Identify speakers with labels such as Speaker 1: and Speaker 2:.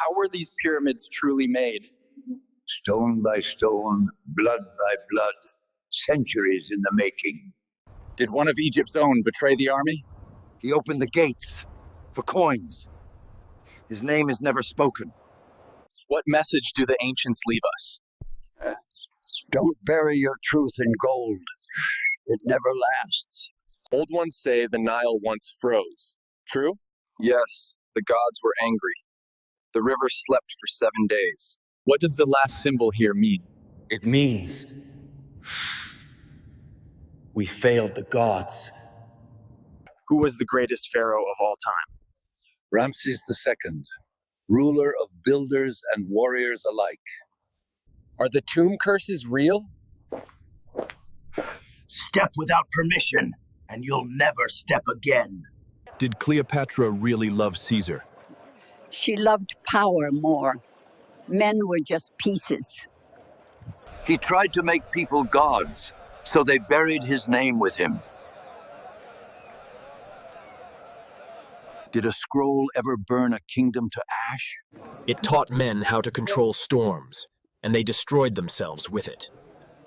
Speaker 1: How were these pyramids truly made?
Speaker 2: Stone by stone, blood by blood, centuries in the making.
Speaker 3: Did one of Egypt's own betray the army?
Speaker 4: He opened the gates for coins. His name is never spoken.
Speaker 1: What message do the ancients leave us?
Speaker 2: Don't bury your truth in gold. It never lasts.
Speaker 5: Old ones say the Nile once froze. True?
Speaker 1: Yes, the gods were angry. The river slept for 7 days. What does the last symbol here mean?
Speaker 6: It means we failed the gods.
Speaker 1: Who was the greatest pharaoh of all time?
Speaker 2: Ramses II, ruler of builders and warriors alike.
Speaker 5: Are the tomb curses real?
Speaker 4: Step without permission, and you'll never step again.
Speaker 7: Did Cleopatra really love Caesar?
Speaker 8: She loved power more. Men were just pieces.
Speaker 2: He tried to make people gods, so they buried his name with him. Did a scroll ever burn a kingdom to ash?
Speaker 9: It taught men how to control storms, and they destroyed themselves with it.